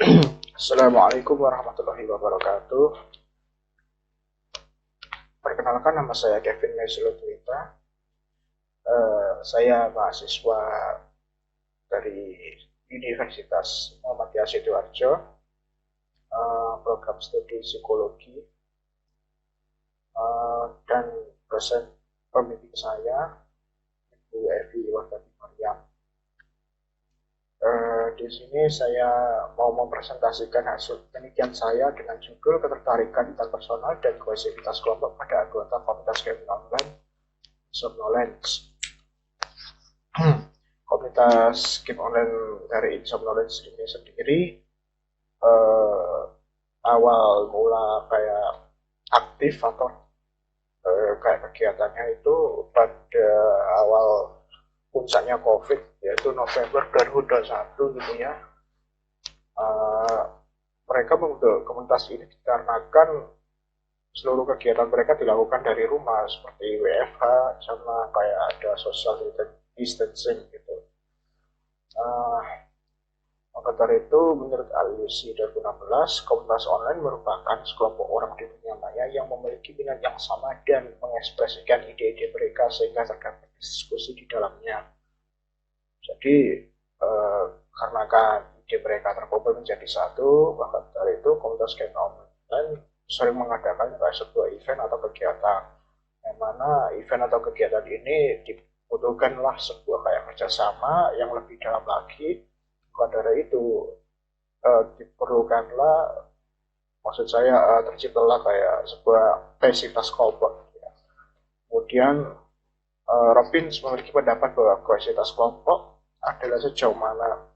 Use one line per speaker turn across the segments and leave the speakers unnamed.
Assalamualaikum warahmatullahi wabarakatuh. Perkenalkan, nama saya Kevin Mesulutwita. Saya mahasiswa dari Universitas Muhammadiyah Sidoarjo, program studi psikologi, dan dosen pembimbing saya, Ibu Evi Wardani Maryam. Di sini saya mau mempresentasikan hasil penelitian saya dengan judul ketertarikan interpersonal dan kohesivitas kelompok pada anggota komunitas game online Insomnolence. Komunitas game online dari Insomnolence ini sendiri awal mula kayak aktif atau kayak kegiatannya itu pada awal puncaknya COVID, yaitu November 2021 gitu ya. Mereka membentuk komunitas ini dikarenakan seluruh kegiatan mereka dilakukan dari rumah, seperti WFH sama kayak ada social distancing gitu. Maka dari itu, menurut ALUSI 2016, komunitas online merupakan sekelompok orang di dunia maya yang memiliki minat yang sama dan mengekspresikan ide-ide mereka sehingga terdapat diskusi di dalamnya. Jadi, karena kan ide mereka terkumpul menjadi satu, maka dari itu komunitas game online sering mengadakan sebuah event atau kegiatan, yang mana event atau kegiatan ini dibutuhkanlah sebuah kayak kerjasama yang lebih dalam lagi. Maka dari itu diperlukanlah, maksud saya terciptalah kayak sebuah kohesivitas kelompok. Ya. Kemudian Robbins memiliki pendapat bahwa kohesivitas kelompok adalah sejauh mana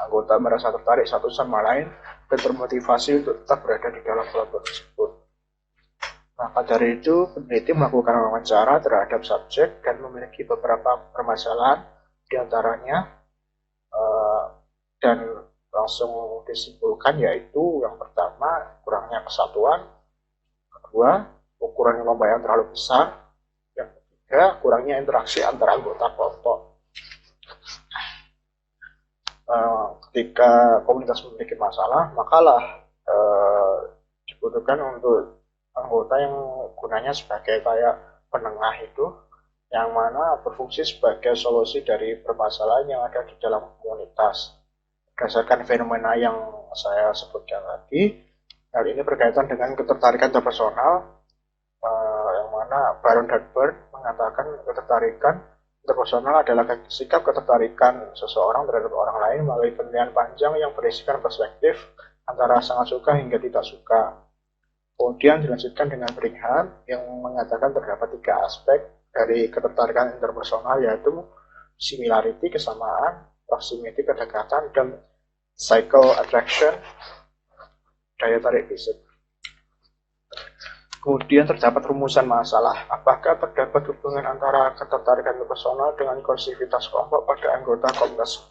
anggota merasa tertarik satu sama lain dan termotivasi untuk tetap berada di dalam kelompok tersebut. Maka dari itu, peneliti melakukan wawancara terhadap subjek dan memiliki beberapa permasalahan, diantaranya dan langsung disimpulkan, yaitu yang pertama, kurangnya kesatuan, kedua, ukuran lomba yang terlalu besar, yang ketiga, kurangnya interaksi antara anggota kelompok. Ketika komunitas memiliki masalah, makalah dibutuhkan untuk anggota yang gunanya sebagai kayak penengah itu, yang mana berfungsi sebagai solusi dari permasalahan yang ada di dalam komunitas. Berdasarkan fenomena yang saya sebutkan tadi, hal ini berkaitan dengan ketertarikan interpersonal, yang mana Baron dan Bird mengatakan ketertarikan interpersonal adalah sikap ketertarikan seseorang terhadap orang lain melalui penilaian panjang yang berisikan perspektif antara sangat suka hingga tidak suka. Kemudian dilanjutkan dengan Brigham yang mengatakan terdapat 3 aspek dari ketertarikan interpersonal, yaitu similarity, kesamaan, proximity, kedekatan, dan cycle attraction, daya tarik fisik. Kemudian terdapat rumusan masalah, apakah terdapat hubungan antara ketertarikan personal dengan kohesivitas kelompok pada anggota komunitas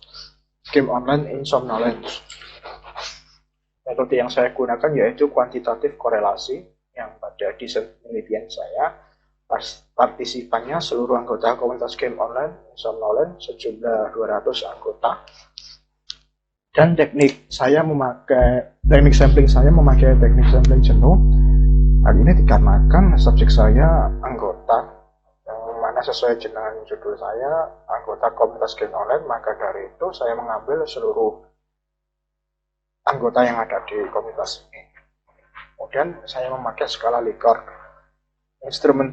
game online Insomnolence. Metode yang saya gunakan yaitu kuantitatif korelasi, yang pada desain penelitian saya partisipannya seluruh anggota komunitas game online Insomnolence sejumlah 200 anggota. Dan teknik sampling saya memakai teknik sampling jenuh. Hal ini dikarenakan subjek saya anggota, yang mana sesuai dengan judul saya anggota komunitas game online, maka dari itu saya mengambil seluruh anggota yang ada di komunitas ini. Kemudian saya memakai skala Likert. Instrumen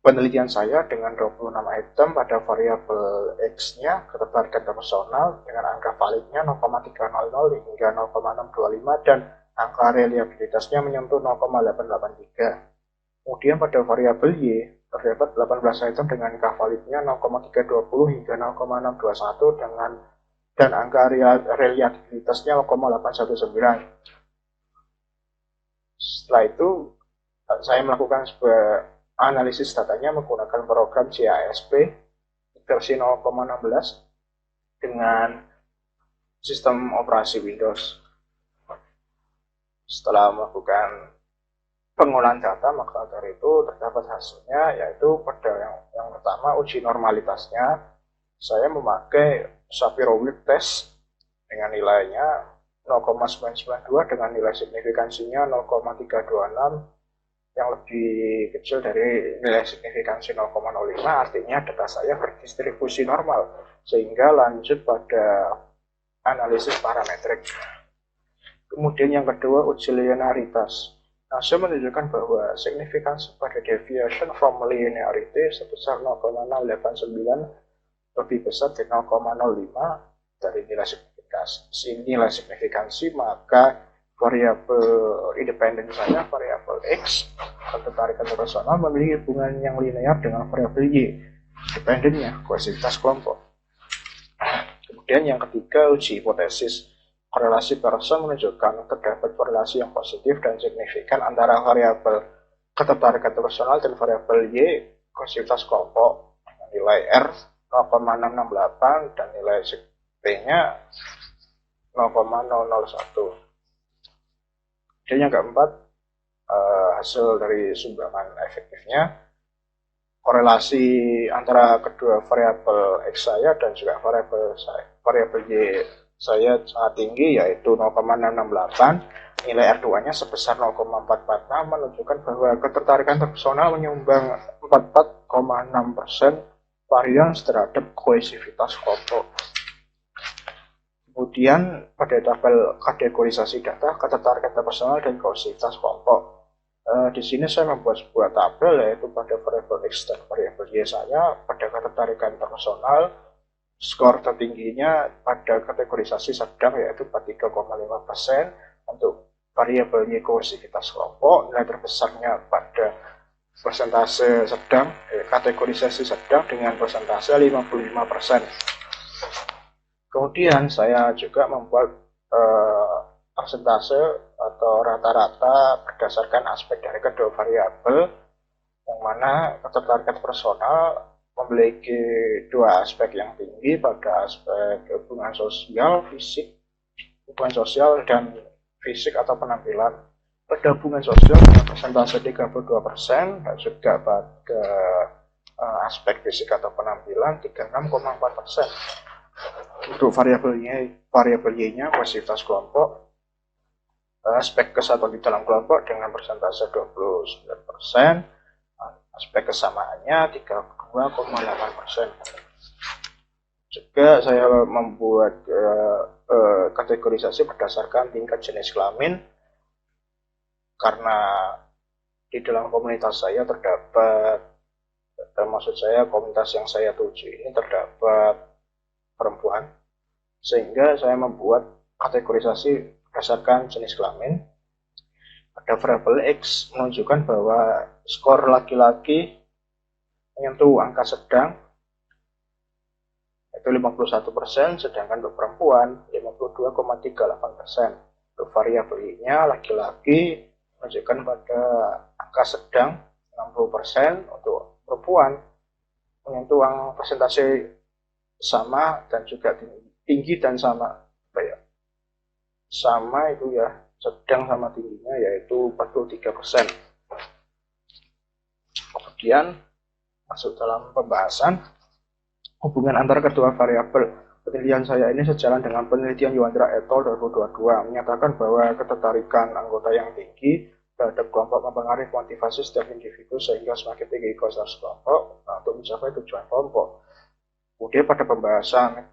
penelitian saya dengan 26 item pada variabel X-nya ketertarikan personal dengan angka validnya 0,300 hingga 0,625 dan angka reliabilitasnya menyentuh 0,883. Kemudian pada variabel Y terdapat 18 item dengan angka validnya 0,320 hingga 0,621 dan angka reliabilitasnya 0,819. Setelah itu saya melakukan sebuah analisis datanya menggunakan program CASP versi 0,16 dengan sistem operasi Windows. Setelah melakukan pengolahan data, maka dari itu terdapat hasilnya, yaitu pada yang pertama uji normalitasnya saya memakai Shapiro-Wilk test dengan nilainya 0,992 dengan nilai signifikansinya 0,326 yang lebih kecil dari nilai signifikansi 0,05, artinya data saya berdistribusi normal, sehingga lanjut pada analisis parametrik. Kemudian yang kedua, uji linearitas. Hasil menunjukkan bahwa signifikansi pada deviation from linearity sebesar 0,689 lebih besar dari 0,05 dari nilai signifikansi, maka variabel independen saya, variabel X, ketertarikan personal, memiliki hubungan yang linear dengan variabel Y, independennya, kohesivitas kelompok. Kemudian yang ketiga, uji hipotesis. Korelasi Pearson menunjukkan terdapat korelasi yang positif dan signifikan antara variabel ketertarikan personal dan variabel Y, kohesivitas kelompok, nilai R 0,668 dan nilai P-nya 0,001. Dan yang keempat, hasil dari sumbangan efektifnya, korelasi antara kedua variabel X saya dan juga variabel Y saya sangat tinggi, yaitu 0,668. Nilai R2-nya sebesar 0,446 menunjukkan bahwa ketertarikan personal menyumbang 44,6% varians terhadap kohesivitas kelompok. Kemudian pada tabel kategorisasi data, ketertarikan personal dan kohesivitas kelompok. Di sini saya membuat sebuah tabel, yaitu pada variabel X dan variabel Y saya, pada ketertarikan personal, skor tertingginya pada kategorisasi sedang, yaitu 43,5%. Untuk variabel Y kohesivitas kelompok, nilai terbesarnya pada persentase sedang, kategorisasi sedang dengan persentase 55%. Kemudian saya juga membuat persentase atau rata-rata berdasarkan aspek dari kedua variabel, yang mana ketertarikan personal memiliki dua aspek yang tinggi pada aspek hubungan sosial, fisik, hubungan sosial dan fisik atau penampilan. Pada hubungan sosial dengan persentase 32% dan juga pada aspek fisik atau penampilan 36,4%. Untuk variabel Y-nya kohesivitas kelompok, aspek kesatuan di dalam kelompok dengan persentase 29%, aspek kesamaannya 32,8%. Juga saya membuat kategorisasi berdasarkan tingkat jenis kelamin, karena di dalam komunitas saya terdapat, maksud saya komunitas yang saya tuju ini terdapat perempuan, sehingga saya membuat kategorisasi berdasarkan jenis kelamin. Pada variabel X menunjukkan bahwa skor laki-laki menyentuh angka sedang, yaitu 51%, sedangkan untuk perempuan 52,38%. Untuk variabel Y-nya laki-laki menunjukkan pada angka sedang 60%, untuk perempuan menyentuh angka persentase sama dan juga tinggi dan sama, sama itu ya, sedang sama tingginya, yaitu 43%. Kemudian masuk dalam pembahasan hubungan antara kedua variabel. Penelitian saya ini sejalan dengan penelitian Yuandra et al. 2022, menyatakan bahwa ketertarikan anggota yang tinggi terhadap kelompok mempengaruhi motivasi setiap individu, sehingga semakin tinggi kohesivitas kelompok untuk mencapai tujuan kelompok. Kemudian pada pembahasan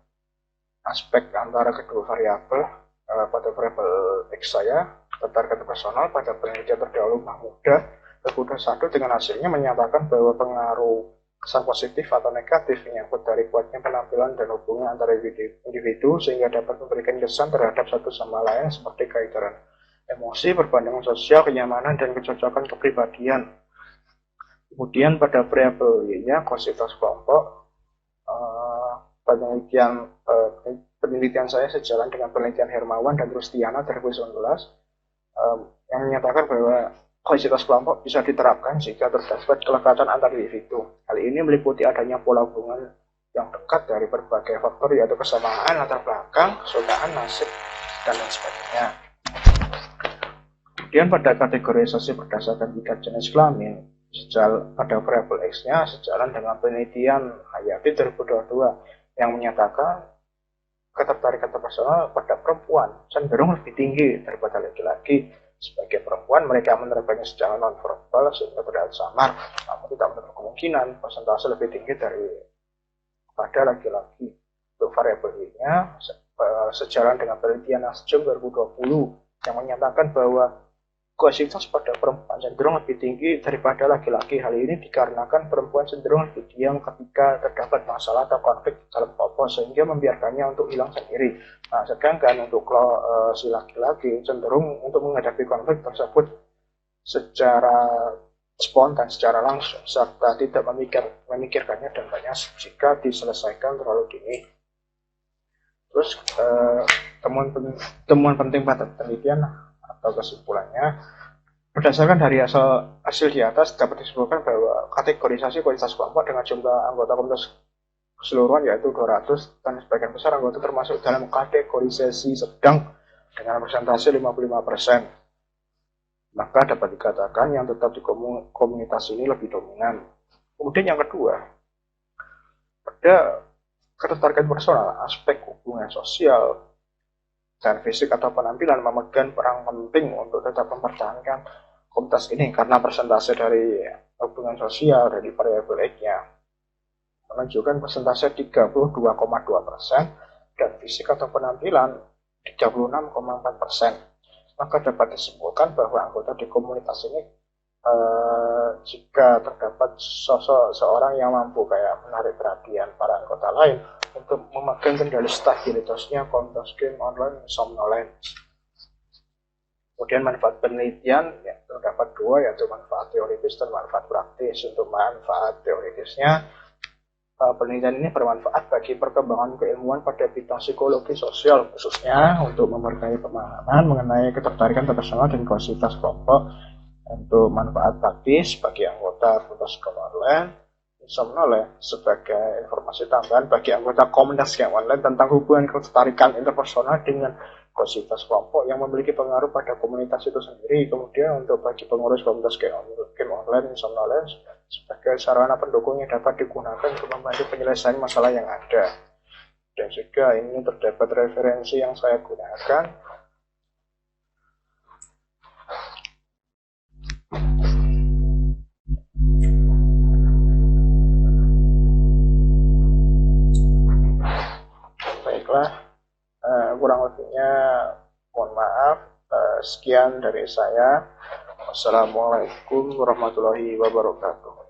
aspek antara kedua variabel, pada variabel X saya, ketertarikan personal, pada penelitian terdahulu Mahmuda 2021 dengan hasilnya menyatakan bahwa pengaruh kesan positif atau negatif menyangkut dari kuatnya penampilan dan hubungan antara individu, sehingga dapat memberikan kesan terhadap satu sama lain seperti keedaran emosi, perbandingan sosial, kenyamanan, dan kecocokan kepribadian. Kemudian pada variabel Y-nya kohesivitas kelompok, penelitian saya sejalan dengan penelitian Hermawan dan Rustiana 2019, yang menyatakan bahwa kohesivitas kelompok bisa diterapkan jika terdapat kelekatan antar individu. Hal ini meliputi adanya pola hubungan yang dekat dari berbagai faktor, yaitu kesamaan latar belakang, kesukaan, nasib, dan lain sebagainya. Kemudian pada kategorisasi berdasarkan tingkat jenis kelamin, pada variabel X-nya sejalan dengan penelitian Hayati 2022 yang menyatakan ketertarikan personal pada perempuan cenderung lebih tinggi daripada laki-laki. Sebagai perempuan, mereka menerapkannya secara non-verbal sehingga terlihat samar, namun tidak menutup kemungkinan persentase lebih tinggi daripada laki-laki. Untuk variabel Y-nya, sejalan dengan penelitian Nasdem 2020 yang menyatakan bahwa koesitas pada perempuan cenderung lebih tinggi daripada laki-laki. Hal ini dikarenakan perempuan cenderung lebih diam ketika terdapat masalah atau konflik dalam kelompok sehingga membiarkannya untuk hilang sendiri. Nah, sedangkan untuk si laki-laki cenderung untuk menghadapi konflik tersebut secara spontan, secara langsung, serta tidak memikirkannya dampaknya jika diselesaikan terlalu dini. Terus temuan penting pada penelitian atau kesimpulannya, berdasarkan dari hasil di atas dapat disimpulkan bahwa kategorisasi kualitas kelompok dengan jumlah anggota komunitas keseluruhan yaitu 200 dan sebagian besar anggota termasuk dalam kategorisasi sedang dengan persentase 55%. Maka dapat dikatakan yang tetap di komunitas ini lebih dominan. Kemudian yang kedua, pada ketertarikan personal, aspek hubungan sosial dan fisik atau penampilan memegang peran penting untuk tetap mempertahankan komunitas ini karena persentase dari hubungan sosial dari variabel X-nya menunjukkan persentase 32,2% dan fisik atau penampilan 36,4%. Maka dapat disimpulkan bahwa anggota di komunitas ini jika terdapat sosok seorang yang mampu kayak menarik perhatian para anggota lain untuk memegang kendali stabilitasnya komunitas game online Somnolence. Kemudian manfaat penelitian ya, terdapat dua, yaitu manfaat teoritis dan manfaat praktis. Untuk manfaat teoritisnya, penelitian ini bermanfaat bagi perkembangan keilmuan pada bidang psikologi sosial, khususnya untuk memperkaya pemahaman mengenai ketertarikan personal dan komunitas kelompok. Untuk manfaat praktis bagi anggota komunitas game online Somnolence sebagai informasi tambahan bagi anggota komunitas game online tentang hubungan ketertarikan interpersonal dengan komunitas kelompok yang memiliki pengaruh pada komunitas itu sendiri. Kemudian untuk bagi pengurus komunitas game online Somnolence sebagai sarana pendukung yang dapat digunakan untuk membantu penyelesaian masalah yang ada. Dan juga ini terdapat referensi yang saya gunakan. Baiklah, kurang lebihnya mohon maaf. Sekian dari saya. Wassalamualaikum warahmatullahi wabarakatuh.